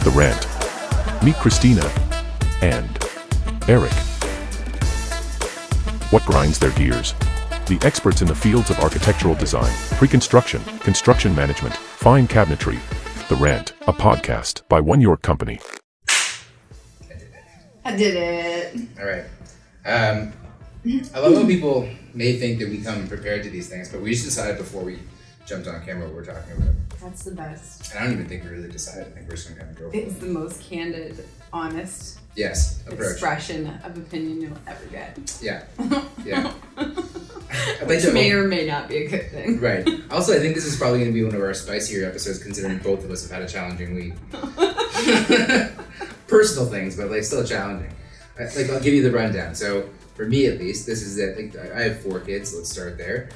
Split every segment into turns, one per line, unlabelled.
The Rant. Meet Christina and Eric. What grinds their gears? The experts in the fields of architectural design, pre-construction, construction management, fine cabinetry. The Rant, a podcast by One York Company.
I did it.
All right. I love how people may think that we come prepared to these things, but we just decided before we jumped on camera what we're talking about.
That's the best.
And I don't even think we really decided. I think we're just going to kind of go for
It's
it.
the most candid, honest
Approach.
expression of opinion you'll ever get.
Yeah. Yeah.
Which may or may not be a good thing.
Right. Also, I think this is probably going to be one of our spicier episodes, considering both of us have had a challenging week. Personal things, but still challenging. I'll give you the rundown. So for me, at least, this is it. I have 4 kids. Let's start there.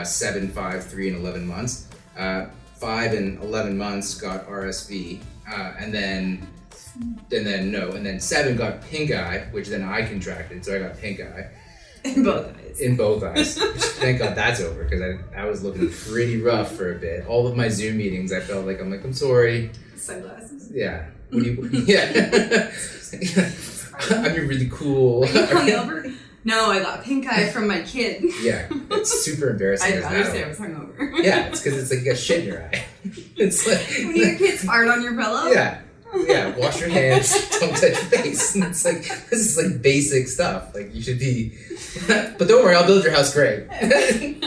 7, 5, 3, and 11 months. 5 and 11 months got RSV, and then 7 got pink eye, which then I contracted, so I got pink eye.
In both eyes.
In both eyes. Thank God that's over, because I was looking pretty rough for a bit. All of my Zoom meetings, I felt like I'm sorry.
Sunglasses.
Yeah. Yeah. I'm really cool.
Are you hungover? No, I got pink eye from my kid.
Yeah, it's super embarrassing.
I'd rather say I was hungover.
Yeah, it's because it's like you got shit in your eye. It's like
when your kids fart on your pillow.
Yeah. Yeah, wash your hands, don't touch your face. And it's like, this is like basic stuff. Like, you should be, but don't worry, I'll build your house great. And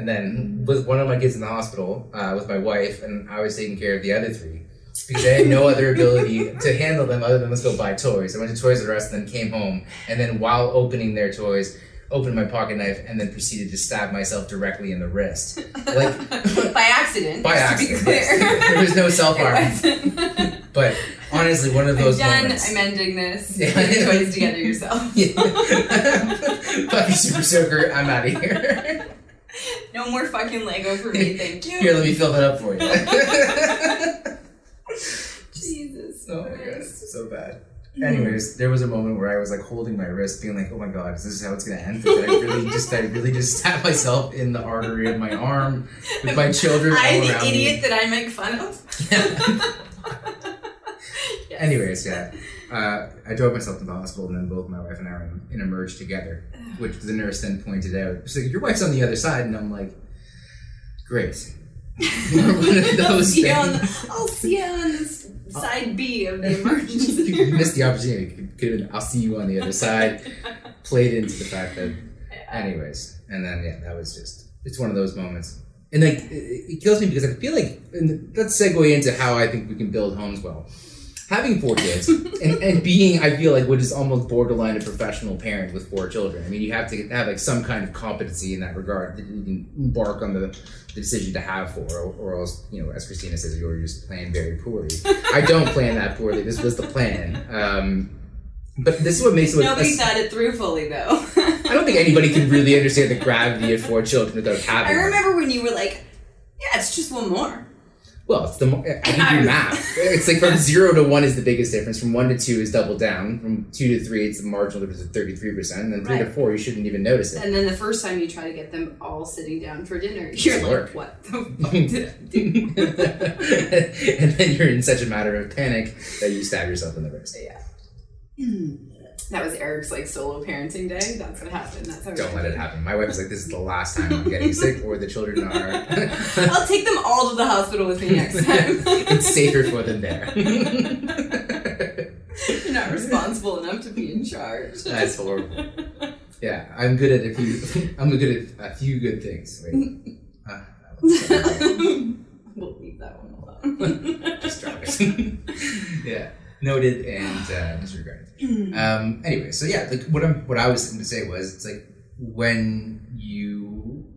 then with one of my kids in the hospital, with my wife, and I was taking care of the other 3 because I had no other ability to handle them other than let's go buy toys. I went to Toys R Us and then came home, and then while opening their toys, opened my pocket knife and then proceeded to stab myself directly in the wrist. Like
by accident.
By accident. To be clear. There was no self-harm. But honestly, one of those moments.
I'm ending this. Yeah. Put your toys together yourself.
Yeah. Fuck you, Super Soaker. I'm out of here.
No more fucking Lego for me, thank you.
Here, let me fill that up for you.
Jesus.
Oh my God, it's so bad. Anyways, there was a moment where I was like holding my wrist, being like, "Oh my God, is this how it's gonna end?" Did I really just stabbed myself in the artery of my arm with my children all around me.
I'm the idiot that I make fun of.
Yeah. Yes. Anyways, yeah, I drove myself to the hospital, and then both my wife and I were in a merge together, which the nurse then pointed out. She's like, "Your wife's on the other side," and I'm like, "Great." One of those things.
I'll see you on this side B of the emergency.
You missed the opportunity. Could have been, "I'll see you on the other side." Played into the fact that, anyways, and then that was just, it's one of those moments, and like it kills me because I feel like, and let's segue into how I think we can build homes well. Having 4 kids and being, I feel like, what is almost borderline a professional parent with 4 children. I mean, you have to have like some kind of competency in that regard that you can embark on the decision to have 4, or else, as Christina says, you're just playing very poorly. I don't plan that poorly. This was the plan. But this is what makes it.
Nobody thought it through fully, though.
I don't think anybody can really understand the gravity of 4 children without having.
I remember when you were like, "Yeah, it's just one more."
Well, I can do math. It's like from 0 to 1 is the biggest difference. From 1 to 2 is double down. From 2 to 3, it's the marginal difference of 33%. And then 3 to 4, you shouldn't even notice it.
And then the first time you try to get them all sitting down for dinner, you're like, "What the fuck did I do?"
And then you're in such a matter of panic that you stab yourself in the wrist.
Yeah. That was Eric's solo parenting day. That's what happened. That's how.
Don't let it happen. My wife was like, "This is the last time I'm getting sick, or the children are."
I'll take them all to the hospital with me next time.
It's safer for them there.
You're not responsible enough to be in charge.
That's horrible. Yeah, I'm good at a few good things. Wait.
We'll leave that one alone.
Just drop it. Yeah. Noted and disregarded. Anyway, so yeah, what I was going to say was, it's like when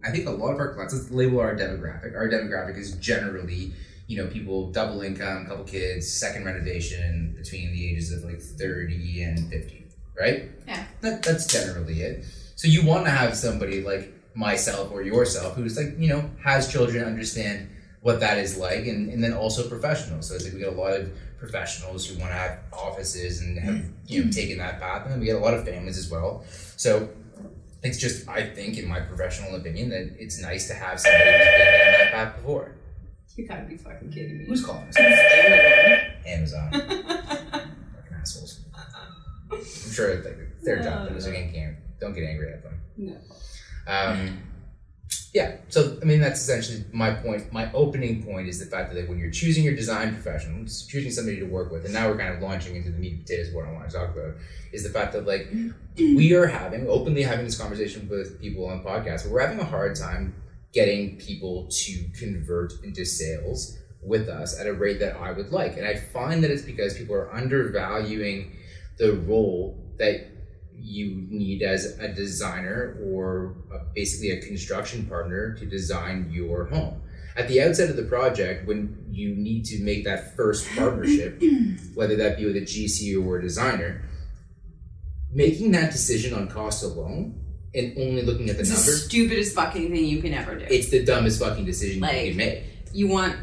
I think a lot of our clients, let's label our demographic. Our demographic is generally, people double income, couple kids, second renovation between the ages of 30 and 50, right?
Yeah.
That's generally it. So you want to have somebody like myself or yourself who's has children, understand what that is like, and then also professionals. So it's like we get a lot of professionals who want to have offices and have taken that path, and then we get a lot of families as well. So it's just, I think, in my professional opinion, that it's nice to have somebody who's been down that path before.
You gotta be fucking kidding me.
Who's calling us?
Amazon.
Amazon. Fucking assholes. I'm sure it's like their job. So don't get angry at them.
No.
Yeah, so I mean that's essentially my point. My opening point is the fact that when you're choosing your design professional, choosing somebody to work with, and now we're kind of launching into the meat and potatoes of what I want to talk about, is the fact that like we are openly having this conversation with people on podcasts, but we're having a hard time getting people to convert into sales with us at a rate that I would like. And I find that it's because people are undervaluing the role that you need as a designer or basically a construction partner to design your home. At the outset of the project, when you need to make that first partnership, whether that be with a GC or a designer, making that decision on cost alone and only looking at the
It's
number.
the stupidest fucking thing you can ever do.
It's the dumbest fucking decision you can make.
You want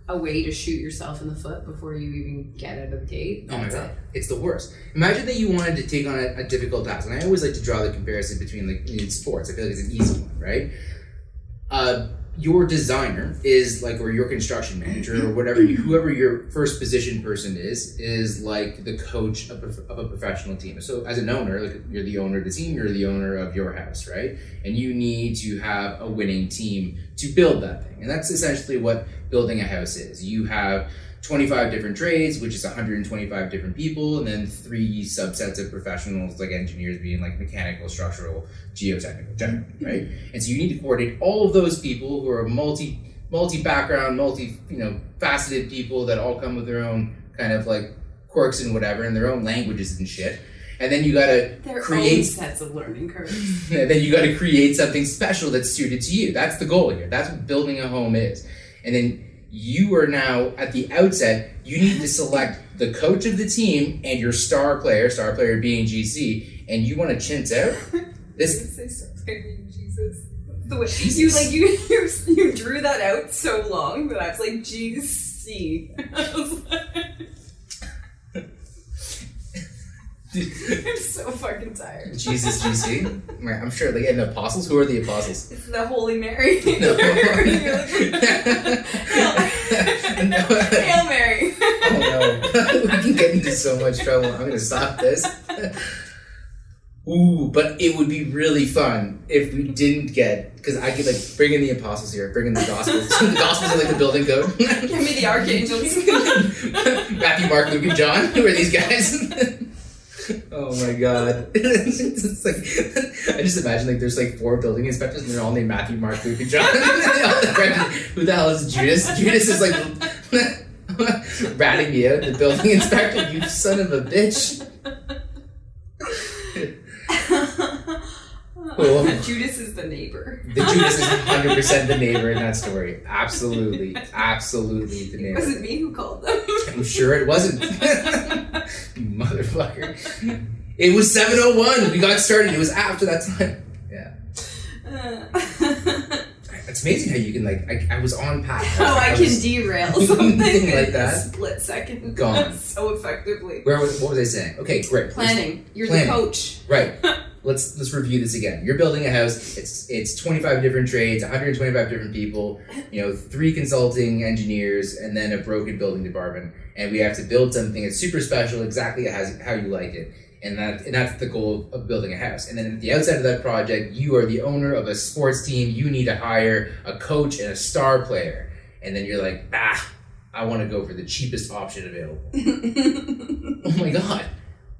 a way to shoot yourself in the foot before you even get out of the gate.
Oh my god, it's the worst. Imagine that you wanted to take on a difficult task, and I always like to draw the comparison between like in sports. I feel like it's an easy one, right? Your designer is like, or your construction manager, or whatever, whoever your first position person is like the coach of a professional team. So as an owner, like you're the owner of the team, you're the owner of your house, right? And you need to have a winning team to build that thing. And that's essentially what building a house is. You have 25 different trades, which is 125 different people, and then 3 subsets of professionals, like engineers being like mechanical, structural, geotechnical, generally, right? And so you need to coordinate all of those people who are multi-background, faceted people that all come with their own kind of like quirks and whatever, and their own languages and shit. And then you gotta create
own sets of learning curves.
And then you gotta create something special that's suited to you. That's the goal here. That's what building a home is. And then you are now, at the outset, you need to select the coach of the team and your star player being GC, and you want to chintz out this.
Say star player being Jesus. The way
Jesus.
you drew that out so long that I was like, GC. I was like, I'm so fucking tired.
Jesus GC? I'm sure, like, and the apostles? Who are the apostles?
It's the Holy Mary.
No.
Hail Mary.
Oh no. We can get into so much trouble. I'm going to stop this. Ooh, but it would be really fun if we didn't get, because I could like bring in the apostles here, bring in the gospels. The gospels are like the building code.
Give me the archangels.
Matthew, Mark, Luke, and John. Who are these guys? Oh my god. It's like, I just imagine like there's like 4 building inspectors and they're all named Matthew, Mark, Luke, and John. Who the hell is Judas? Judas is like ratting me out, the building inspector, you son of a bitch. Cool.
Judas is the neighbor.
The Judas is 100% the neighbor in that story. Absolutely the neighbor.
Was it me who called them?
I'm sure it wasn't. You motherfucker. It was 7:01. We got started. It was after that time. Yeah. It's amazing how you can like. I was on path.
How I can derail something
like
in
that.
a split second.
Gone.
So effectively.
What was I saying? Okay, great.
Planning. You're
Planning.
the coach.
Right. Let's review this again. You're building a house. It's 25 different trades, 125 different people, 3 consulting engineers, and then a broken building department. And we have to build something that's super special, exactly as how you like it. And that's the goal of building a house. And then at the outset of that project, you are the owner of a sports team. You need to hire a coach and a star player. And then you're like, I want to go for the cheapest option available. Oh my god.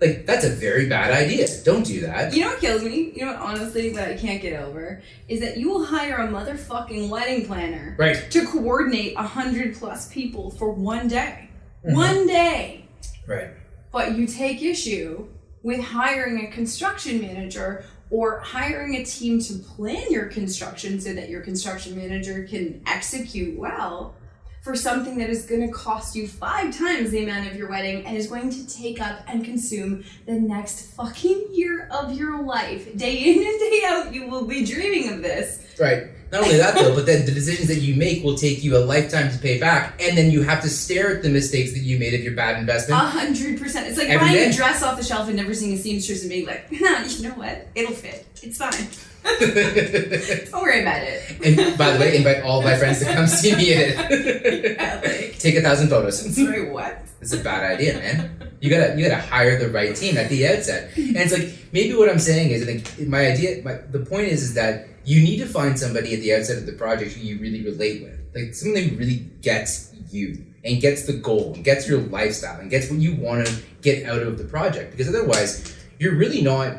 Like, that's a very bad idea. Don't do that.
You know what kills me? You know what, honestly, that I can't get over? Is that you will hire a motherfucking wedding planner.
Right.
To coordinate 100+ people for one day.
Mm-hmm.
One day.
Right.
But you take issue with hiring a construction manager or hiring a team to plan your construction so that your construction manager can execute well for something that is going to cost you 5 times the amount of your wedding and is going to take up and consume the next fucking year of your life. Day in and day out, you will be dreaming of this.
Right. Not only that, though, but then the decisions that you make will take you a lifetime to pay back, and then you have to stare at the mistakes that you made of your bad investment.
100%. It's like
every
buying
day.
a dress off the shelf and never seeing a seamstress and being like, nah, you know what? It'll fit. It's fine. Don't worry about it.
And by the way, invite all my friends to come see me in it.
Yeah, like,
Take 1,000 photos.
sorry, what?
It's a bad idea, man. You gotta hire the right team at the outset. And it's like, maybe what I'm saying is, I think the point is that you need to find somebody at the outset of the project who you really relate with. Like, someone who really gets you and gets the goal and gets your lifestyle and gets what you want to get out of the project. Because otherwise, you're really not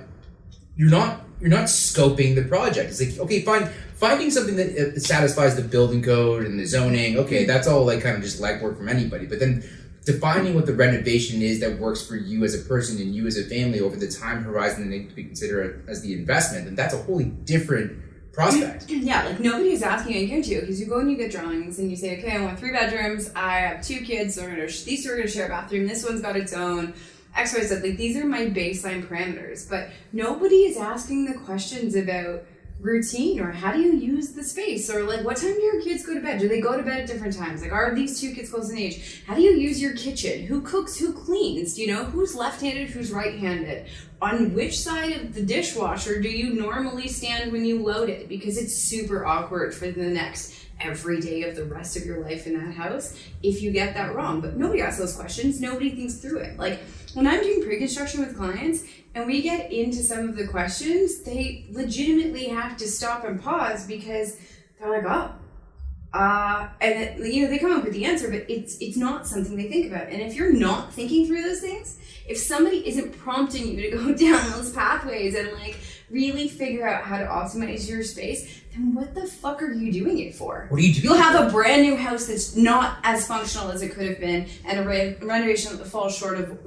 scoping the project. It's like, okay, finding something that satisfies the building code and the zoning, okay, that's all like kind of just legwork from anybody. But then defining what the renovation is that works for you as a person and you as a family over the time horizon that to be considered as the investment, and that's a wholly different prospect.
Yeah, like nobody's asking you to, because you go and you get drawings and you say, okay, I want 3 bedrooms, I have 2 kids, so these two are going to share a bathroom, this one's got its own, X, Y, Z. Like, these are my baseline parameters, but nobody is asking the questions about routine, or how do you use the space, or like what time do your kids go to bed? Do they go to bed at different times? Like, are these 2 kids close in age? How do you use your kitchen? Who cooks? Who cleans? You know, who's left-handed? Who's right-handed? On which side of the dishwasher do you normally stand when you load it? Because it's super awkward for the next every day of the rest of your life in that house if you get that wrong. But nobody asks those questions. Nobody thinks through it. Like, when I'm doing pre-construction with clients and we get into some of the questions, they legitimately have to stop and pause because they're like, and they come up with the answer, but it's not something they think about. And if you're not thinking through those things, if somebody isn't prompting you to go down those pathways and like really figure out how to optimize your space, then what the fuck are you doing it for?
What are you doing?
You'll have a brand new house that's not as functional as it could have been, and a renovation that falls short of,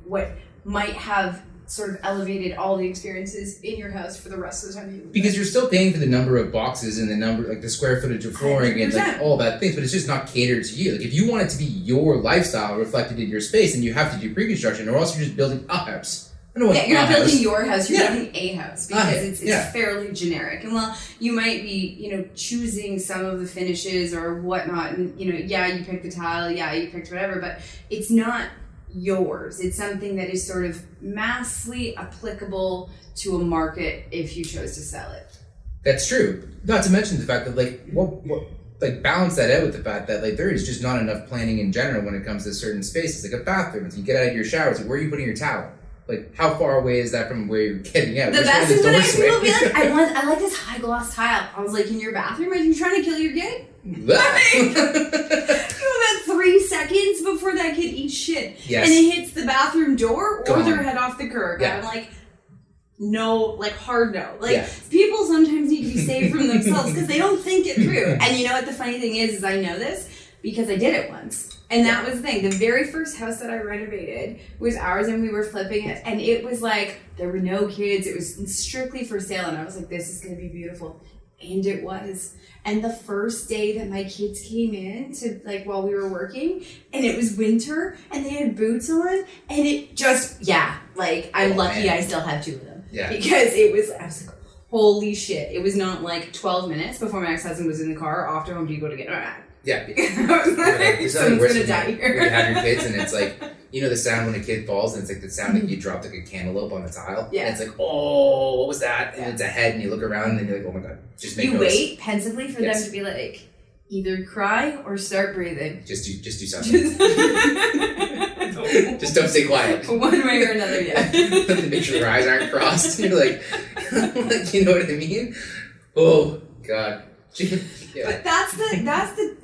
what might have sort of elevated all the experiences in your house for the rest of the time you live.
Because you're still paying for the number of boxes and the number, like the square footage of flooring 100%. And like all that things, but it's just not catered to you. Like, if you want it to be your lifestyle reflected in your space, then you have to do pre-construction, or else you're just building a house.
You're not building your house, you're building a house, because it's fairly generic. And while you might be, choosing some of the finishes or whatnot, and you picked the tile, you picked whatever, but it's not yours. It's something that is sort of massively applicable to a market if you chose to sell it.
That's true. Not to mention the fact that balance that out with the fact that there is just not enough planning in general when it comes to certain spaces, like a bathroom. So you get out of your showers, where are you putting your towel? Like, how far away is that from where you're getting out?
The best is when people be like, I like this high gloss tile. I was like, in your bathroom? Are you trying to kill your kid? About 3 seconds before that kid eats shit.
Yes.
And it hits the bathroom door or their head off the curb.
Yeah.
And I'm like, no, like hard no. People sometimes need to be saved from themselves because they don't think it through. And you know what the funny thing is I know this because I did it once. And that was the thing. The very first house that I renovated was ours, and we were flipping it. And it was like, there were no kids. It was strictly for sale. And I was like, this is going to be beautiful. And it was. And the first day that my kids came in to, while we were working, and it was winter, and they had boots on, and it just, I'm lucky man. I still have 2 of them.
Yeah.
Because I was like, holy shit. It was not 12 minutes before my ex-husband was in the car off to Home Depot to get
Yeah.
Someone's gonna die here.
You have your kids, and it's like, the sound when a kid falls, and it's like the sound that you dropped like a cantaloupe on the tile.
Yeah.
And it's like, oh, what was that? And it's a head, and you look around, and you're like, oh my god, just make noise.
Wait pensively for them to be like, either cry or start breathing.
Just do something. Just don't stay quiet.
One way or another, yeah.
Make sure their eyes aren't crossed. You're like, you know what I mean? Oh god. Yeah.
But that's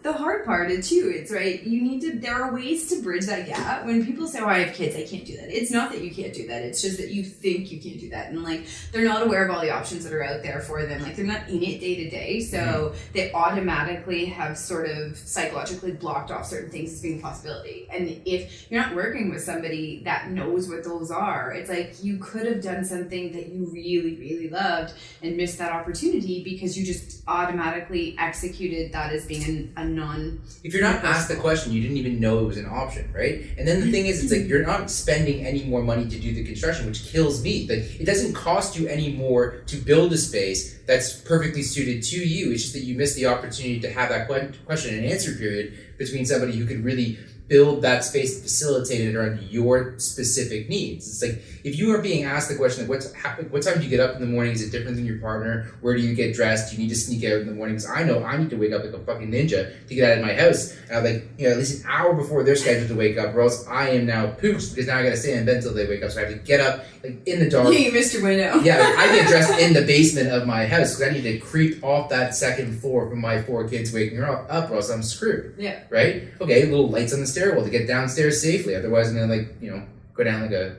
the hard part too. It's right. There are ways to bridge that gap. When people say, "Oh, I have kids, I can't do that." It's not that you can't do that. It's just that you think you can't do that, and they're not aware of all the options that are out there for them. They're not in it day to day, so they automatically have sort of psychologically blocked off certain things as being a possibility. And if you're not working with somebody that knows what those are, it's like you could have done something that you really, really loved and missed that opportunity because you just automatically executed that as being a non.
If you're not asked the question, you didn't even know it was an option, right? And then the thing is, it's like you're not spending any more money to do the construction, which kills me. It doesn't cost you any more to build a space that's perfectly suited to you. It's just that you missed the opportunity to have that question and answer period between somebody who could really build that space facilitated around your specific needs. It's like, if you are being asked the question, what time do you get up in the morning? Is it different than your partner? Where do you get dressed? Do you need to sneak out in the morning? Because I know I need to wake up like a fucking ninja to get out of my house. And I'm like, at least an hour before they're scheduled to wake up, or else I am now pooped, because now I gotta stay in bed until they wake up. So I have to get up like in the dark.
Yeah, you missed your window.
Yeah, I get dressed in the basement of my house because I need to creep off that second floor from my 4 kids waking her up, or else I'm screwed.
Yeah.
Right? Okay, little lights on the stairwell to get downstairs safely. Otherwise, I'm gonna go down like a,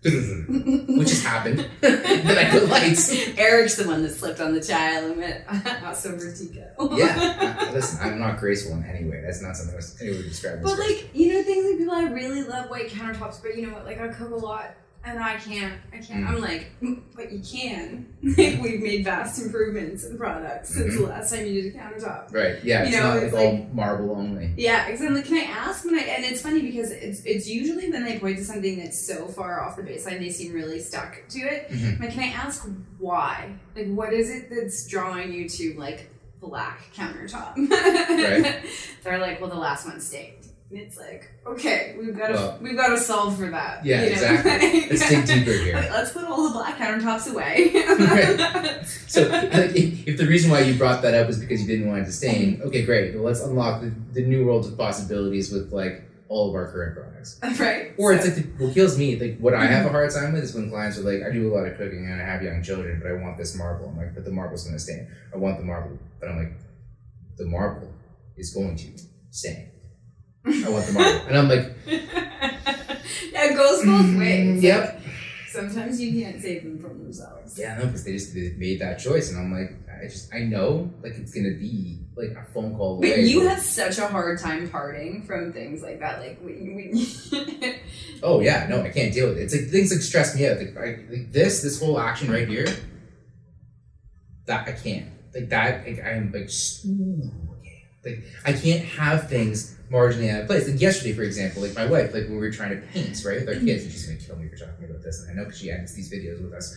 which has happened. Then I put lights.
Eric's the one that slipped on the child and went so vertigo.
Yeah. Listen, I'm not graceful in any way. That's not something anyone would describe as
But
graceful.
like, things like people, I really love white countertops, but you know what, like I cook a lot and I can't. I'm like, but you can. Like, we've made vast improvements in products since the last time you did a countertop.
Right, yeah, it's not like all marble only.
Yeah, exactly. Can I ask and it's funny because it's usually when they point to something that's so far off the baseline, they seem really stuck to it. Like, can I ask why? Like, what is it that's drawing you to like black countertop? Right. They're like, well, the last one stayed. And it's like, okay, we've got to solve for that.
Yeah, exactly. Let's dig deeper here.
Let's put all the black countertops away.
Right. So, if the reason why you brought that up was because you didn't want it to stain, okay, great. Well, let's unlock the new world of possibilities with like all of our current products.
Right.
Or it's like what kills me, like what I have a hard time with is when clients are like, I do a lot of cooking and I have young children, but I want this marble. I'm like, but the marble's going to stain. I want the marble, but I'm like, the marble is going to stain. I want the marble. And I'm like...
Yeah, it goes both ways.
Yep.
Like, sometimes you can't save them from themselves.
Yeah, no, because they made that choice. And I'm like, I know, like, it's going to be, like, a phone call away.
But you have such a hard time parting from things like that. Like, when
Oh, yeah, no, I can't deal with it. It's like, things like stress me out. Like this whole action right here, that I can't. Like, that, like, I'm like, like, I can't have things marginally out of place. Like yesterday, for example, like my wife, like when we were trying to paint, right, with our kids, and she's gonna kill me for talking about this, and I know because she edits these videos with us.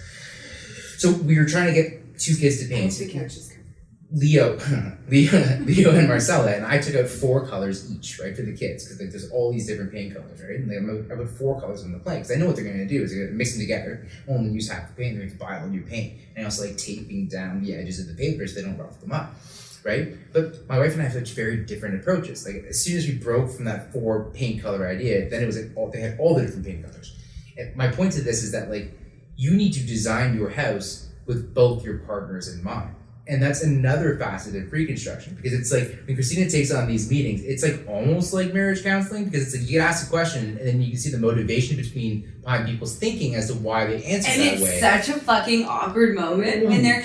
So we were trying to get 2 kids to paint.
the couches come.
Leo and Marcella, and I took out 4 colors each, right, for the kids, because like there's all these different paint colors, right, and I put 4 colors on the plane, because I know what they're gonna do is they're gonna mix them together, only use half the paint, they're gonna buy all new paint, and also like taping down the edges of the paper so they don't rough them up. Right? But my wife and I have such very different approaches. Like, as soon as we broke from that 4 paint color idea, then it was like they had all the different paint colors. And my point to this is that, like, you need to design your house with both your partners in mind. And that's another facet of pre-construction, because it's like when Christina takes on these meetings, it's like almost like marriage counseling, because it's like you get asked a question and then you can see the motivation behind people's thinking as to why they answer that way.
And it's such a fucking awkward moment when they're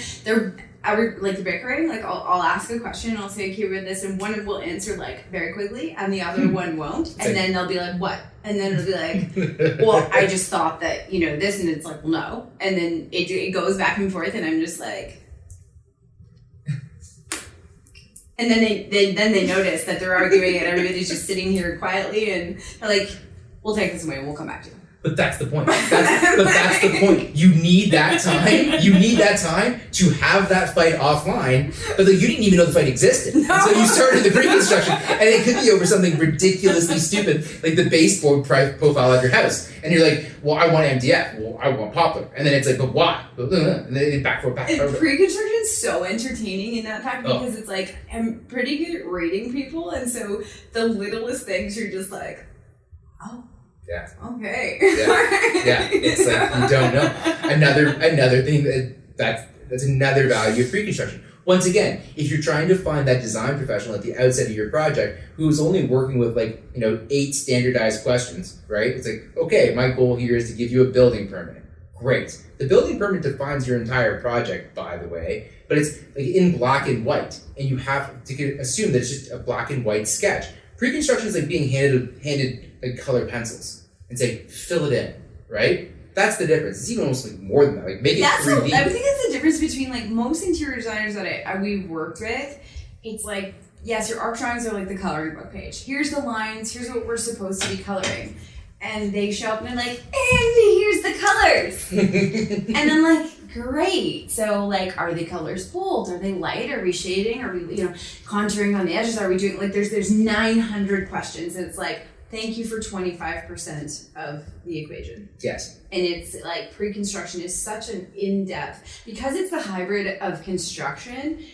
like bickering. Like I'll ask a question and I'll say, okay, we're this, and one will answer like very quickly and the other one won't, and then they'll be like, what? And then it'll be like, well, I just thought that this, and it's like, well, no, and then it goes back and forth, and I'm just like, and then they notice that they're arguing and everybody's just sitting here quietly, and they're like, we'll take this away and we'll come back to it.
But that's the point. That's the point. You need that time. You need that time to have that fight offline. But like, you didn't even know the fight existed. No. So you started the pre-construction, and it could be over something ridiculously stupid, like the baseboard profile of your house. And you're like, well, I want MDF. Well, I want poplar. And then it's like, but why? And then back.
And pre-construction is so entertaining in that fact, because it's like, I'm pretty good at reading people, and so the littlest things you're just like, oh.
Yeah.
Okay.
Yeah. It's like you don't know. Another thing that's another value of pre-construction. Once again, if you're trying to find that design professional at the outset of your project who's only working with 8 standardized questions, right? It's like, okay, my goal here is to give you a building permit. Great. The building permit defines your entire project, by the way, but it's like in black and white, and you have to assume that it's just a black and white sketch. Pre-construction is like being handed like colored pencils and say, fill it in, right? That's the difference. It's even almost like more than that. Like make it 3D.
I think that's the difference between like most interior designers that we've worked with. It's like, yes, your arc drawings are like the coloring book page. Here's the lines. Here's what we're supposed to be coloring. And they show up and they're like, and here's the colors. And I'm like, great. So like, are the colors bold? Are they light? Are we shading? Are we, contouring on the edges? Are we doing, like, there's 900 questions. And it's like, thank you for 25% of the equation.
Yes.
And it's like pre-construction is such an in-depth, because it's the hybrid of construction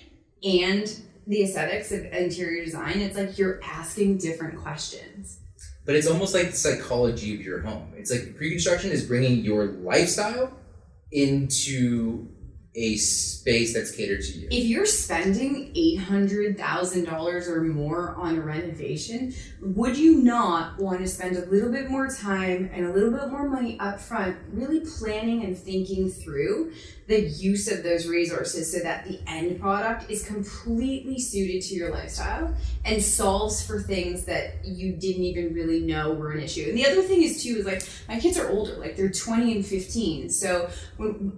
and the aesthetics of interior design, it's like you're asking different questions.
But it's almost like the psychology of your home. It's like pre-construction is bringing your lifestyle into a space that's catered to you.
If you're spending $800,000 or more on a renovation, would you not want to spend a little bit more time and a little bit more money up front really planning and thinking through the use of those resources so that the end product is completely suited to your lifestyle and solves for things that you didn't even really know were an issue? And the other thing is too, is like my kids are older, like they're 20 and 15. So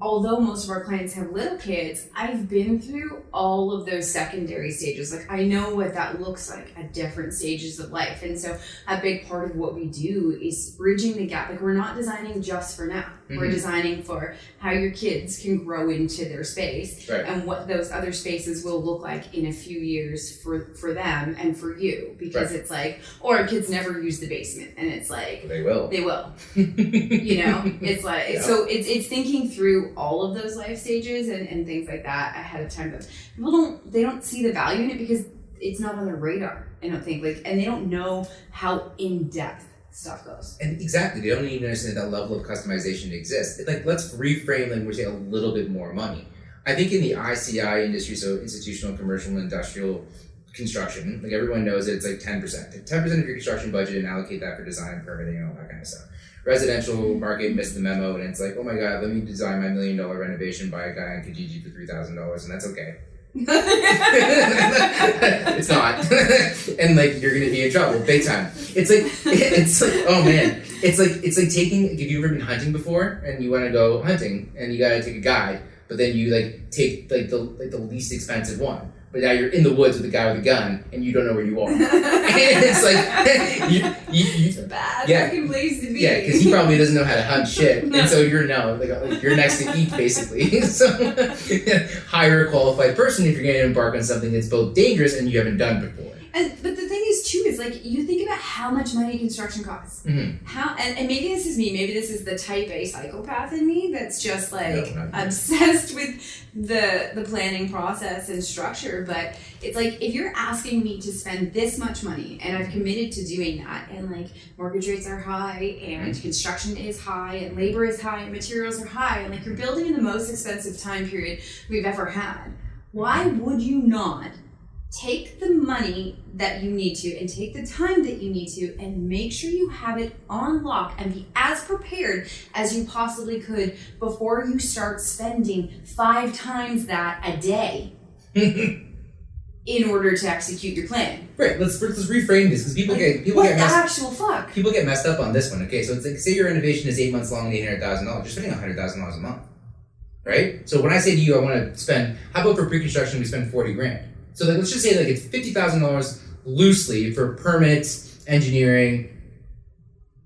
although most of our clients have little kids, I've been through all of those secondary stages. Like I know what that looks like at different stages of life. And so a big part of what we do is bridging the gap. Like we're not designing just for now. Mm-hmm. We're designing for how your kids can grow into their space, right, and what those other spaces will look like in a few years for them and for you. Because right, it's like, or kids never use the basement, and it's like
they will.
You know, it's like, yeah. So it's thinking through all of those life stages and things like that ahead of time. But people don't see the value in it because it's not on their radar, I don't think, like, and they don't know how in depth stuff goes.
And exactly, they don't even understand that level of customization exists. Like, let's reframe and we're saying a little bit more money. I think in the ICI industry, so institutional, commercial, and industrial construction, like everyone knows that it's like 10%. Take 10% of your construction budget and allocate that for design and permitting and all that kind of stuff. Residential market missed the memo, and it's like, oh my God, let me design my $1 million renovation by a guy on Kijiji for $3,000, and that's okay. It's not. And like you're gonna be in trouble big time. It's like oh man, it's like taking, have you ever been hunting before and you want to go hunting and you gotta take a guide, but then you like take like the least expensive one, but now you're in the woods with a guy with a gun and you don't know where you are. And it's like
it's a bad fucking place to be.
Yeah, because he probably doesn't know how to hunt shit, and so you're you're next to eat basically. So hire a qualified person if you're going to embark on something that's both dangerous and you haven't done before.
But the thing is too, is like you think about how much money construction costs. Mm-hmm. And maybe this is me, maybe this is the type A psychopath in me that's just like obsessed with the planning process and structure. But it's like, if you're asking me to spend this much money and I've committed to doing that, and like mortgage rates are high and construction is high and labor is high and materials are high, and like you're building in the most expensive time period we've ever had, why would you not take the money that you need to and take the time that you need to and make sure you have it on lock and be as prepared as you possibly could before you start spending 5 times that a day in order to execute your plan.
Right, let's reframe this, because people get messed up on this one. Okay, so it's like, say your renovation is 8 months long and $800,000, you're spending $100,000 a month, right? So when I say to you, I want to spend, how about for pre-construction we spend $40,000? So like, let's just say like it's $50,000 loosely for permits, engineering,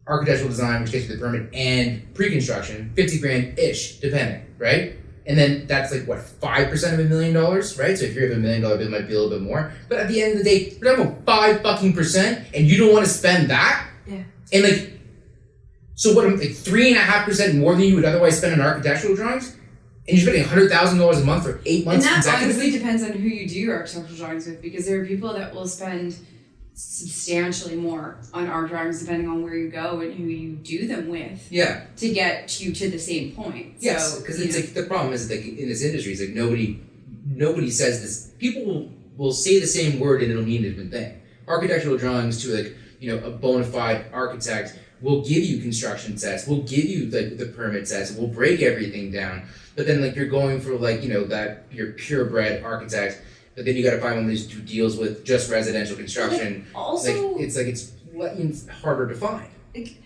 architectural design, which gets you the permit, and pre-construction, $50,000-ish, depending, right? And then that's like, what, 5% of $1 million, right? So if you have $1 million bill, it might be a little bit more. But at the end of the day, we're talking about 5% and you don't want to spend that?
Yeah.
And like, so what, like 3.5% more than you would otherwise spend on architectural drawings? And you're spending $100,000 a month for 8 months consecutively?
And that honestly depends on who you do your architectural drawings with, because there are people that will spend substantially more on art drawings depending on where you go and who you do them with.
Yeah.
To get you to the same point.
Yes, because it's like, the problem is like in this industry, it's like nobody says this. People will say the same word and it'll mean a different thing. Architectural drawings to like, a bona fide architect will give you construction sets, will give you the permit sets, will break everything down. But then like you're going for like, that you're purebred architect, but then you got to find one of these who deals with just residential construction.
Also,
it's harder to find.
Like,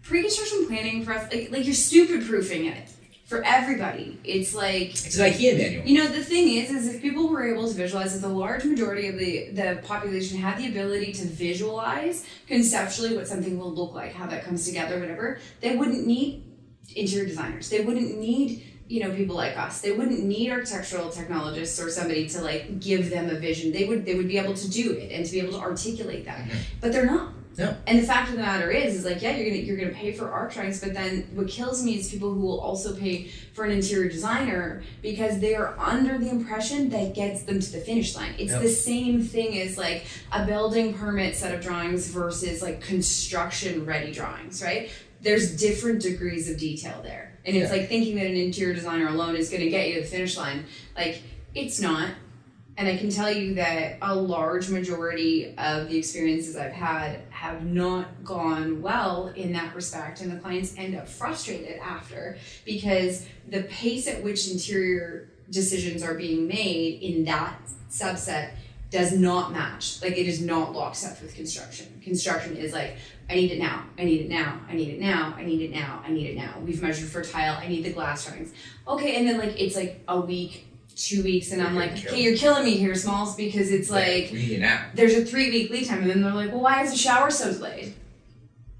pre-construction planning for us, like you're stupid proofing it for everybody. It's like,
it's an IKEA manual.
The thing is if people were able to visualize, if the large majority of the population had the ability to visualize conceptually what something will look like, how that comes together, whatever, they wouldn't need interior designers. They wouldn't need people like us. They wouldn't need architectural technologists or somebody to like give them a vision. They would be able to do it and to be able to articulate that. Mm-hmm. But they're not.
No.
And the fact of the matter is like, yeah, you're gonna pay for arc drawings, but then what kills me is people who will also pay for an interior designer because they are under the impression that gets them to the finish line. It's the same thing as like a building permit set of drawings versus like construction ready drawings, right? There's different degrees of detail there. And it's like thinking that an interior designer alone is gonna get you to the finish line. Like, it's not. And I can tell you that a large majority of the experiences I've had have not gone well in that respect, and the clients end up frustrated after because the pace at which interior decisions are being made in that subset does not match. Like, it is not lockstep with construction. Construction is like, I need it now, I need it now, I need it now, I need it now, I need it now. We've measured for tile, I need the glass drawings. Okay, and then like it's like a week, 2 weeks, and I'm like, okay, you're killing me here, Smalls, because it's like,
we need it now.
There's a 3-week lead time, and then they're like, well, why is the shower so delayed?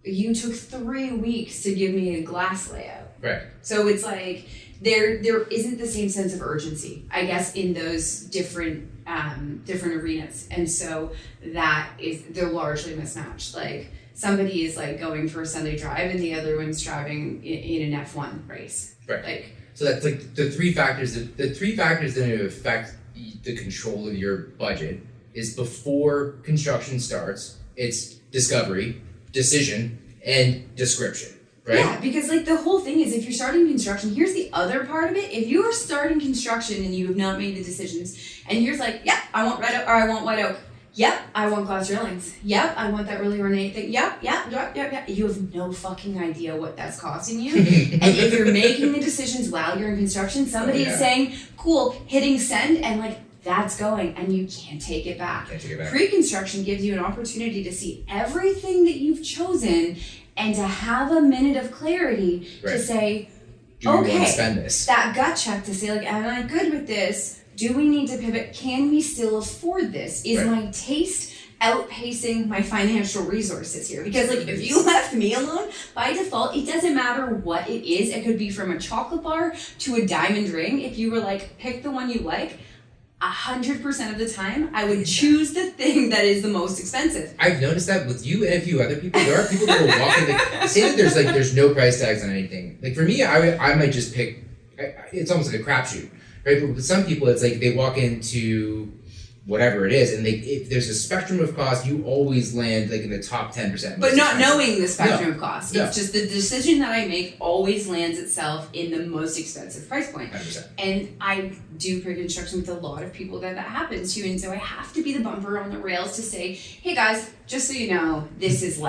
You took 3 weeks to give me a glass layout.
Right.
So it's like, there isn't the same sense of urgency, I guess, in those different arenas. And so they're largely mismatched. Like, somebody is like going for a Sunday drive, and the other one's driving in an F1 race.
Right.
Like,
so that's like the three factors that affect the control of your budget is before construction starts. It's discovery, decision, and description, right?
Yeah, because like the whole thing is, if you're starting construction, here's the other part of it. If you are starting construction and you have not made the decisions, and you're like, yep, I want red oak, or I want white oak. Yep, I want glass railings. Yep, I want that really ornate thing. Yep. You have no fucking idea what that's costing you. And if you're making the decisions while you're in construction, somebody is saying, cool, hitting send, and like, that's going, and you can't take it back. Pre-construction gives you an opportunity to see everything that you've chosen and to have a minute of clarity to say,
do we want to spend this?
That gut check to say, like, am I good with this? Do we need to pivot? Can we still afford this? Is my taste outpacing my financial resources here? Because like, if you left me alone, by default, it doesn't matter what it is. It could be from a chocolate bar to a diamond ring. If you were like, pick the one you like, 100% of the time, I would choose the thing that is the most expensive.
I've noticed that with you and a few other people. There are people that will walk in. They say that there's no price tags on anything. Like for me, I might just pick. It's almost like a crapshoot, right? But with some people, it's like they walk into whatever it is, and if there's a spectrum of cost, you always land like in the top 10%.
But not knowing the spectrum of cost. It's just the decision that I make always lands itself in the most expensive price point.
100%.
And I do pre-construction with a lot of people that happens to, and so I have to be the bumper on the rails to say, hey guys, just so you know, this is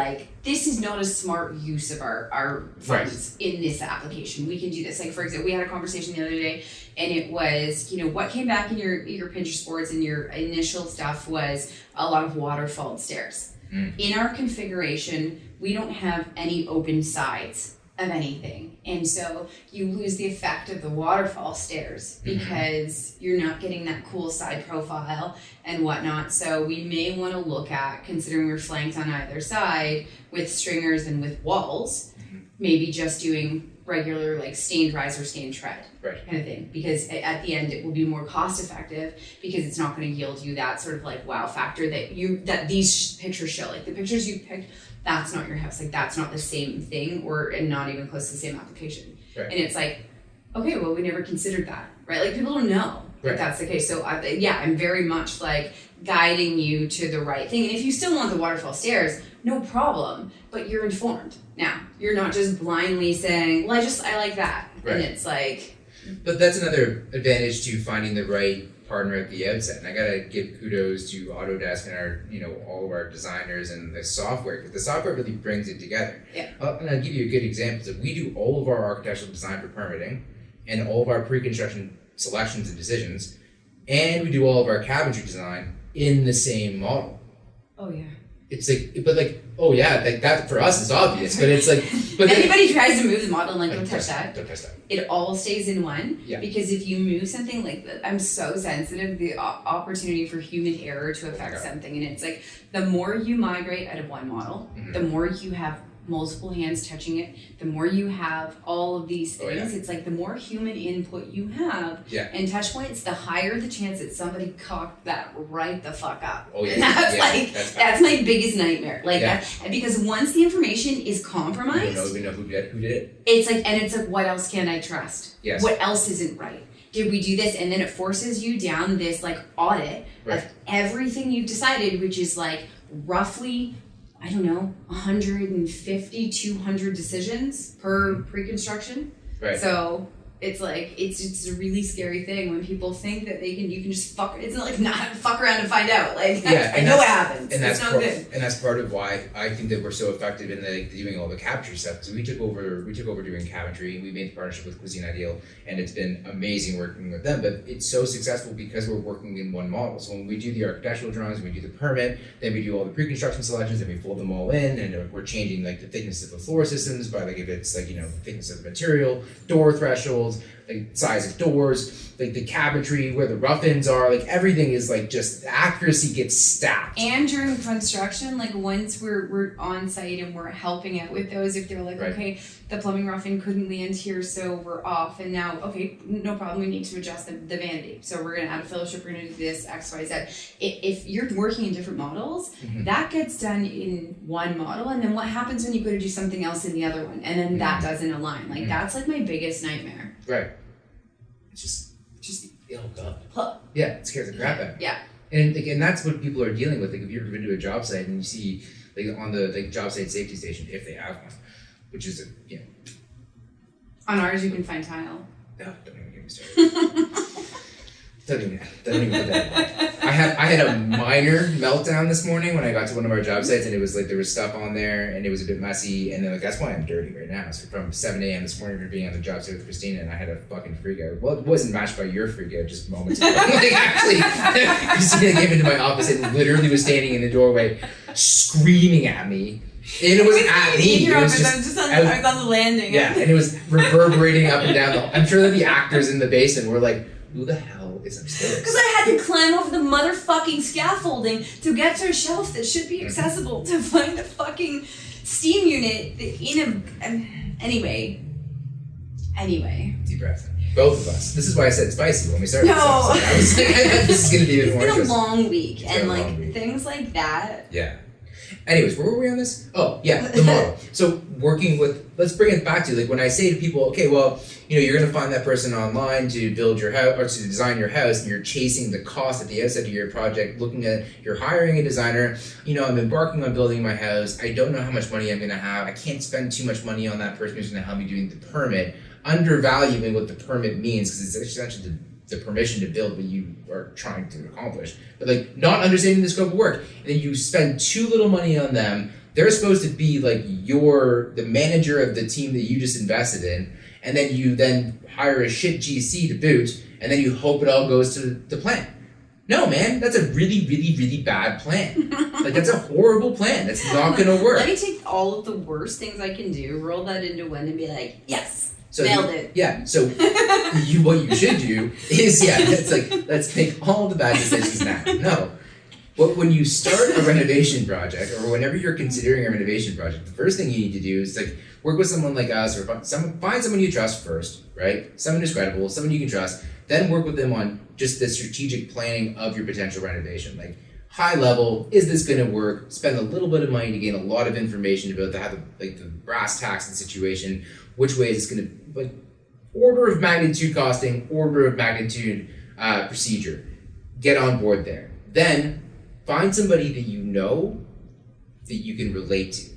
not a smart use of our funds in this application. We can do this. Like, for example, we had a conversation the other day, and it was, what came back in your Pinterest boards and your initial stuff was a lot of waterfall stairs. In our configuration, we don't have any open sides of anything. And so you lose the effect of the waterfall stairs because you're not getting that cool side profile and whatnot. So we may want to look at, considering we're flanked on either side with stringers and with walls, maybe just doing regular like stained rise or stained tread kind of thing, because at the end it will be more cost effective because it's not going to yield you that sort of like wow factor that these pictures show. Like the pictures you picked, that's not your house. Like that's not the same thing and not even close to the same application. And it's like, okay, well, we never considered that, right? Like people don't know that that's the case. So I'm very much like guiding you to the right thing. And if you still want the waterfall stairs, no problem, but you're informed now. You're not just blindly saying, well, I like that. And it's like...
But that's another advantage to finding the right partner at the outset. And I gotta give kudos to Autodesk and our, all of our designers and the software, because the software really brings it together. And I'll give you a good example. So we do all of our architectural design for permitting and all of our pre-construction selections and decisions, and we do all of our cabinetry design in the same model.
Oh yeah.
It's like, but like, oh yeah, like that for us is obvious, but it's like, but
anybody tries to move the model, I'm like, don't touch that.
Don't touch that.
It all stays in one.
Yeah.
Because if you move something like that, I'm so sensitive, the opportunity for human error to affect something. And it's like, the more you migrate out of one model, the more you have multiple hands touching it, the more you have all of these things, it's like the more human input you have and touch points, the higher the chance that somebody cocked that right the fuck up.
Oh yeah.
And that's my biggest nightmare. Like that, because once the information is compromised,
you don't even know who did it.
It's like, what else can I trust?
Yes.
What else isn't right? Did we do this? And then it forces you down this like audit of everything you've decided, which is like roughly, I don't know, 150, 200 decisions per pre-construction. Right. So it's like, it's a really scary thing when people think that you can just it's not fuck around and find out. Like, I know what happens.
And
it's not good.
And that's part of why I think that we're so effective in doing all the cabinetry stuff. Because we took over doing cabinetry. We made the partnership with Cuisine Ideal, and it's been amazing working with them. But it's so successful because we're working in one model. So when we do the architectural drawings, we do the permit, then we do all the pre-construction selections, and we fold them all in, and we're changing like the thickness of the floor systems by like if it's like the thickness of the material, door thresholds, like size of doors, like the cabinetry, where the rough-ins are, like everything is like just the accuracy gets stacked.
And during construction, like once we're on site and we're helping out with those, if they're like, okay, the plumbing rough-in couldn't land here, so we're off, and now, okay, no problem, we need to adjust the vanity. So we're gonna add a fellowship, we're gonna do this, X, Y, Z. If you're working in different models, that gets done in one model, and then what happens when you go to do something else in the other one, and then that doesn't align? Like that's like my biggest nightmare.
Right. It's just oh god. Yeah, it scares the crap out of me. Yeah. And that's what people are dealing with. Like if you've ever been to a job site and you see like on the job site safety station, if they have one, which is
on ours you can find tile.
No, don't even get me started. Don't even put that. I had a minor meltdown this morning when I got to one of our job sites, and it was like there was stuff on there and it was a bit messy, and then like that's why I'm dirty right now. So from 7 a.m. this morning for being on the job site with Christina, and I had a fucking freak out. Well, it wasn't matched by your freak out, just moments ago. Like actually, Christina came into my office and literally was standing in the doorway screaming at me. And it was at me.
I was on the landing.
Yeah, and it was reverberating up and down. I'm sure that the actors in the basement were like, who the hell is upstairs?
Because I had to climb over the motherfucking scaffolding to get to a shelf that should be accessible to find the fucking steam unit in a... Anyway.
Deep breath. Both of us. This is why I said spicy when we started this episode. I was like, this is going to be even more interesting.
It's been a long week, and like things like that.
Yeah. Anyways, where were we on this? Oh, yeah, the model. So working with, let's bring it back to like when I say to people, okay, well, you're going to find that person online to build your house or to design your house, and you're chasing the cost at the outset of your project, you're hiring a designer, I'm embarking on building my house. I don't know how much money I'm going to have. I can't spend too much money on that person who's going to help me doing the permit, undervaluing what the permit means because it's essentially the permission to build what you are trying to accomplish, but like not understanding the scope of work. And then you spend too little money on them. They're supposed to be like the manager of the team that you just invested in, and then you hire a shit GC to boot, and then you hope it all goes to the plan. No, man, that's a really, really, really bad plan. Like that's a horrible plan. That's not gonna work.
Let me take all of the worst things I can do, roll that into one, and be like, yes.
So
nailed it.
Yeah. So what you should do is it's like let's make all the bad decisions now. No. When you start a renovation project, or whenever you're considering a renovation project, the first thing you need to do is like work with someone like us, or find someone you trust first, right? Someone who's credible, someone you can trust. Then work with them on just the strategic planning of your potential renovation. Like high level, is this going to work? Spend a little bit of money to gain a lot of information about the brass tacks of the situation. Which way is it going to, like, order of magnitude costing, order of magnitude procedure. Get on board there. Then find somebody that you know that you can relate to,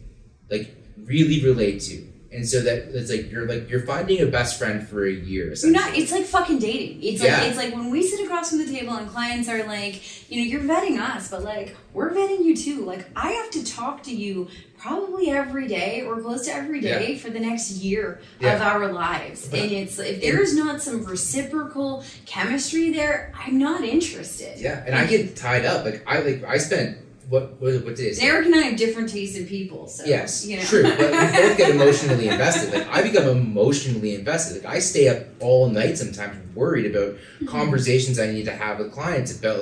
like really relate to. And so that it's like you're finding a best friend for a year.
It's like fucking dating. It's like when we sit across from the table and clients are like, you're vetting us, but like we're vetting you too. Like I have to talk to you probably every day or close to every day for the next year of our lives. And it's if there's not some reciprocal chemistry there, I'm not interested.
Yeah, and I get tied up. I spent. What today's
Derek and I have different tastes in people, so
yes, true. But we both get emotionally invested. Like I become emotionally invested. Like I stay up all night sometimes worried about conversations I need to have with clients about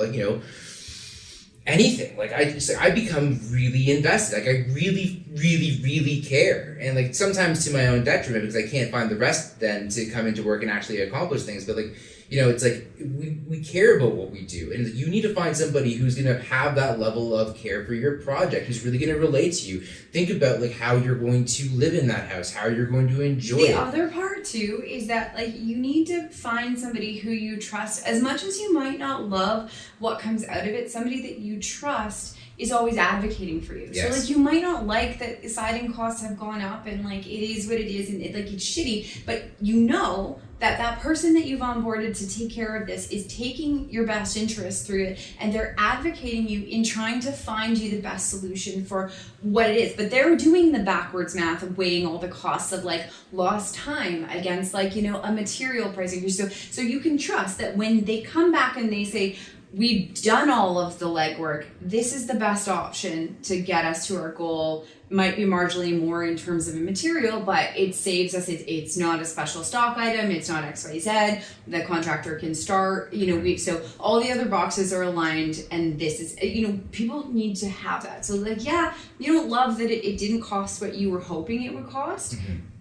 anything. Like I become really invested. Like I really, really, really care. And like sometimes to my own detriment because I can't find the rest then to come into work and actually accomplish things. But like, you know, it's like we care about what we do. And you need to find somebody who's going to have that level of care for your project, who's really going to relate to you. Think about like how you're going to live in that house, how you're going to enjoy it.
The other part too is that like you need to find somebody who you trust. As much as you might not love what comes out of it, somebody that you trust is always advocating for you.
Yes.
So like you might not like that siding costs have gone up and like it is what it is and like it's shitty, but you know that person that you've onboarded to take care of this is taking your best interest through it and they're advocating you in trying to find you the best solution for what it is. But they're doing the backwards math of weighing all the costs of like lost time against like, you know, a material price increase. So you can trust that when they come back and they say, we've done all of the legwork, this is the best option to get us to our goal. Might be marginally more in terms of a material, but it saves us. It's not a special stock item. It's not XYZ. The contractor can start, you know, so all the other boxes are aligned and this is, you know, people need to have that. So like, yeah, you don't love that it didn't cost what you were hoping it would cost,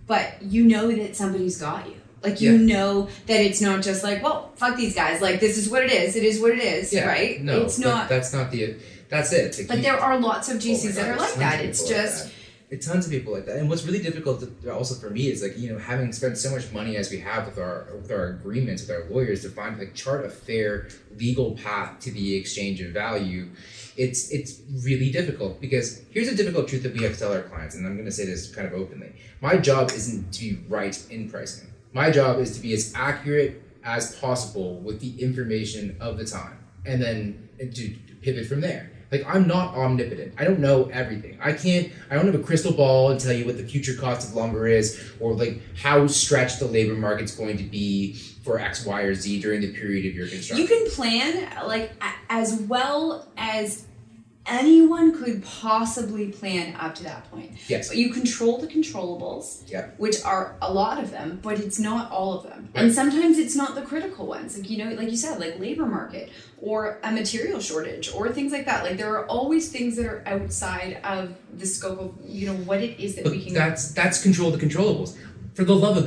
but you know that somebody's got you. Like, you know that it's not just like, well, fuck these guys. Like, this is what it is. It is what it is, right?
No,
it's not.
That's not the. That's it.
But there are lots of GCs that are like that. It's just.
It's tons of people like that. And what's really difficult also for me is like, you know, having spent so much money as we have with our agreements with our lawyers to find like chart a fair legal path to the exchange of value. It's really difficult because here's a difficult truth that we have to tell our clients, and I'm going to say this kind of openly. My job isn't to be right in pricing. My job is to be as accurate as possible with the information of the time and then to pivot from there. Like, I'm not omnipotent. I don't know everything. I don't have a crystal ball and tell you what the future cost of lumber is or like how stretched the labor market's going to be for X, Y, or Z during the period of your construction.
You can plan like as well as anyone could possibly plan up to that point.
Yes.
You control the controllables, which are a lot of them, but it's not all of them.
Right.
And sometimes it's not the critical ones. Like, you know, like you said, like labor market or a material shortage or things like that. Like, there are always things that are outside of the scope of, you know, what it is that we can.
That's control the controllables. For the love of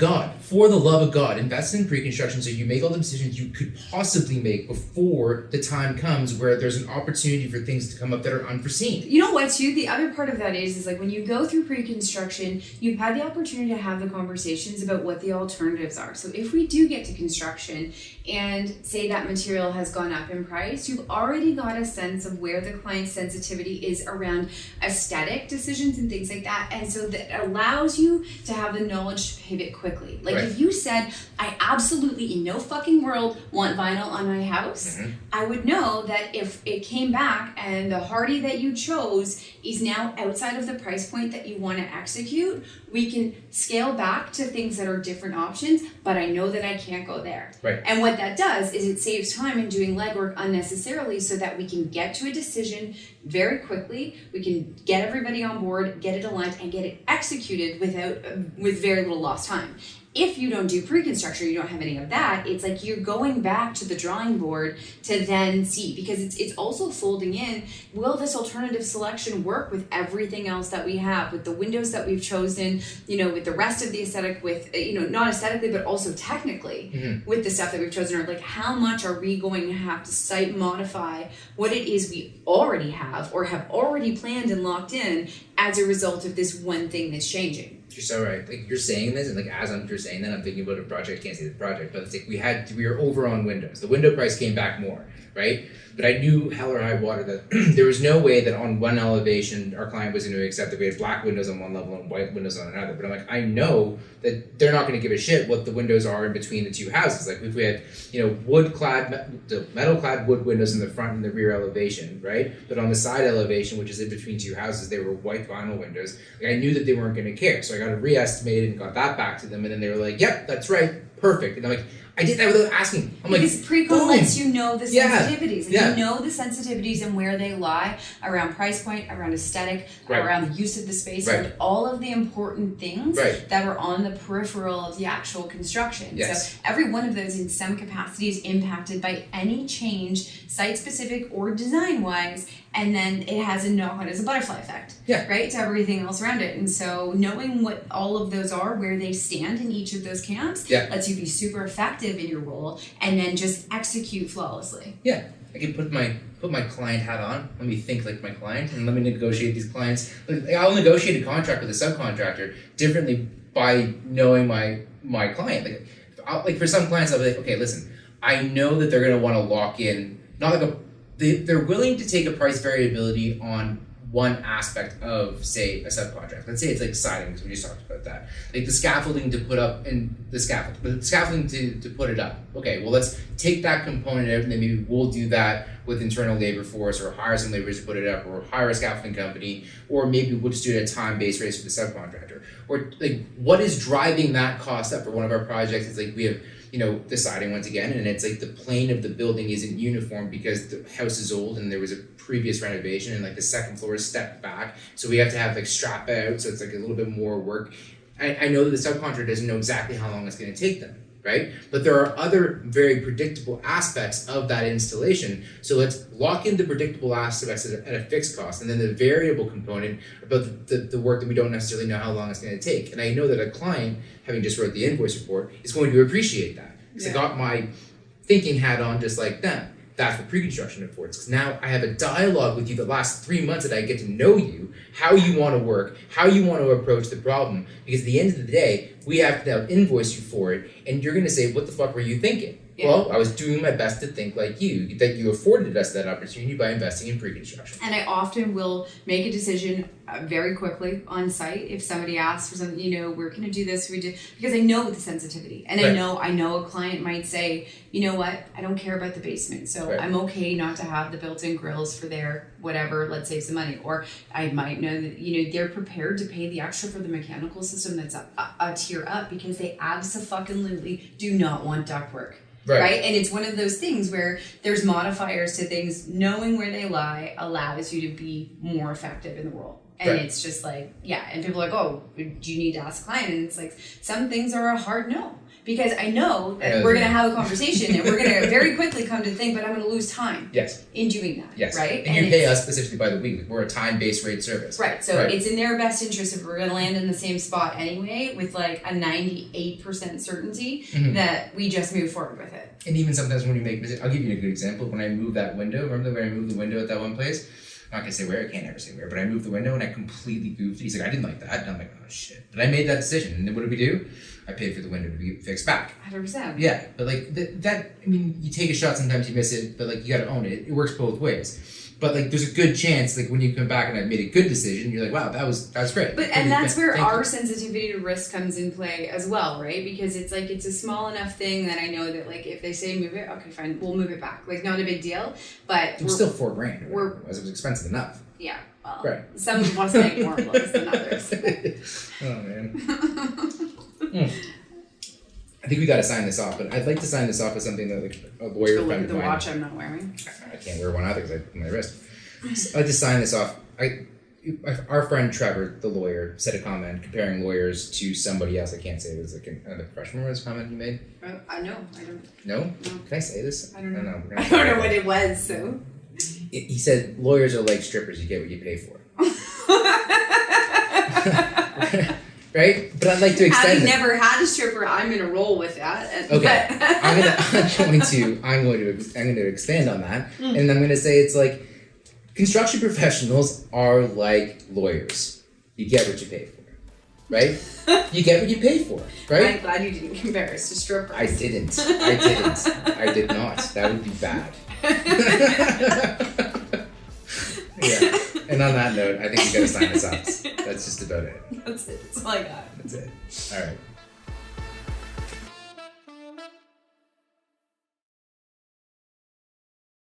God, invest in pre-construction so you make all the decisions you could possibly make before the time comes where there's an opportunity for things to come up that are unforeseen.
You know what, too? The other part of that is like when you go through pre-construction, you've had the opportunity to have the conversations about what the alternatives are. So if we do get to construction and say that material has gone up in price, you've already got a sense of where the client's sensitivity is around aesthetic decisions and things like that. And so that allows you to have the knowledge to pivot quickly. Like, if you said, I absolutely in no fucking world want vinyl on my house, I would know that if it came back and the hardy that you chose is now outside of the price point that you want to execute, we can scale back to things that are different options, but I know that I can't go there.
Right.
And what that does is it saves time in doing legwork unnecessarily so that we can get to a decision very quickly. We can get everybody on board, get it aligned, and get it executed with very little lost time. If you don't do pre-construction, you don't have any of that, it's like you're going back to the drawing board to then see, because it's also folding in, will this alternative selection work with everything else that we have, with the windows that we've chosen, you know, with the rest of the aesthetic, with, you know, not aesthetically, but also technically with the stuff that we've chosen, or like how much are we going to have to site modify what it is we already have or have already planned and locked in as a result of this one thing that's changing.
You're so right. Like, you're saying this, and like as you're saying that, I'm thinking about a project. I can't say the project, but it's like we were over on windows. The window price came back more, right? But I knew hell or high water that there was no way that on one elevation our client was going to accept that we had black windows on one level and white windows on another. But I'm like, I know that they're not going to give a shit what the windows are in between the two houses. Like, if we had, you know, metal-clad wood windows in the front and the rear elevation, right? But on the side elevation, which is in between two houses, they were white vinyl windows. Like, I knew that they weren't going to care, so I got it re-estimated and got that back to them, and then they were like, "Yep, that's right, perfect." And I'm like, I did that without asking. I'm
because
like,
pre-con
boom.
lets you know the
Yeah.
sensitivities. Like,
Yeah.
you know the sensitivities and where they lie around price point, around aesthetic,
Right.
around the use of the space,
Right.
around all of the important things
Right.
that are on the peripheral of the actual construction.
Yes.
So every one of those in some capacity is impacted by any change, site-specific or design-wise, and then it has a knock-on, it's a butterfly effect,
Yeah.
right, to everything else around it. And so knowing what all of those are, where they stand in each of those camps,
Yeah.
lets you be super effective in your role and then just execute flawlessly.
Yeah, I can put my client hat on. Let me think like my client, and let me negotiate these clients. Like, I'll negotiate a contract with a subcontractor differently by knowing my client. Like for some clients, I'll be like, okay, listen, I know that they're gonna want to lock in, not like they're willing to take a price variability on one aspect of, say, a subcontract. Let's say it's like siding, because we just talked about that. Like the scaffolding to put up and the scaffolding to put it up. Okay, well, let's take that component out, and then maybe we'll do that with internal labor force, or hire some laborers to put it up, or hire a scaffolding company, or maybe we'll just do it at a time-based rate for the subcontractor. Or like, what is driving that cost up for one of our projects? It's like we have, the siding once again, and it's like the plane of the building isn't uniform because the house is old and there was a previous renovation, and like the second floor is stepped back, so we have to have like strap out, so it's like a little bit more work. I know that the subcontractor doesn't know exactly how long it's going to take them, right? But there are other very predictable aspects of that installation, so let's lock in the predictable aspects at a fixed cost, and then the variable component about the work that we don't necessarily know how long it's going to take. And I know that a client, having just wrote the invoice report, is going to appreciate that, because I got my thinking hat on just like them. That's what pre-construction affords, because now I have a dialogue with you the last 3 months that I get to know you, how you want to work, how you want to approach the problem, because at the end of the day, we have to now invoice you for it, and you're going to say, what the fuck were you thinking? Yeah. Well, I was doing my best to think like you, that you afforded us that opportunity by investing in pre-construction.
And I often will make a decision very quickly on site if somebody asks for something, we're going to do this, because I know the sensitivity. And
right.
I know a client might say, you know what, I don't care about the basement, so right. I'm okay not to have the built-in grills for their whatever, let's save some money. Or I might know that, they're prepared to pay the extra for the mechanical system that's a tier up, because they abso-fucking-lutely do not want ductwork. Right. And it's one of those things where there's modifiers to things. Knowing where they lie allows you to be more effective in the role. And right. It's just like, and people are like, oh, do you need to ask a client? And it's like, some things are a hard no. Because I know that we're going to have a conversation and we're going to very quickly come to think, but I'm going to lose time in doing that.
Yes.
Right.
And you pay us specifically by the week. We're a time-based rate service.
Right. So it's in their best interest, if we're going to land in the same spot anyway, with like a 98% certainty that we just move forward with it.
And even sometimes when you make mistakes, I'll give you a good example. When I moved that window, remember when I moved the window at that one place? I'm not going to say where, I can't ever say where, but I moved the window and I completely goofed it. He's like, I didn't like that. And I'm like, oh shit. But I made that decision. And then what did we do? I paid for the window to be fixed back.
100%.
Yeah, but like you take a shot, sometimes you miss it, but like you got to own it. It works both ways. But like there's a good chance, like when you come back and I've made a good decision, you're like, wow, that was great.
But and that's where our sensitivity to risk comes in play as well, right? Because it's like it's a small enough thing that I know that like if they say move it, okay, fine, we'll move it back. Like not a big deal, but
it's still $4,000. It was expensive enough.
Yeah. Well, some of us make more clothes than others.
Oh man. I think we got to sign this off, but I'd like to sign this off as something that like a lawyer friend of mine.
The watch I'm not wearing.
I can't wear one either because I put my wrist. So I'd like to sign this off. Our friend Trevor, the lawyer, said a comment comparing lawyers to somebody else. I can't say it was like another professional. What was the comment he made?
I know. I don't.
No? Can I say this?
I don't know. I don't know what it was. So.
He said lawyers are like strippers. You get what you pay for. Right? But I'd like to extend
Having never had a stripper, I'm gonna roll with that.
Okay. I'm going to expand on that. And I'm gonna say it's like construction professionals are like lawyers. You get what you pay for. Right? You get what you pay for, right?
I'm glad you didn't compare us to strippers.
I didn't. I did not. That would be bad. Yeah. And on that note, I think we gotta sign this off. That's just about it.
That's it. That's all I got.
That's it. All right.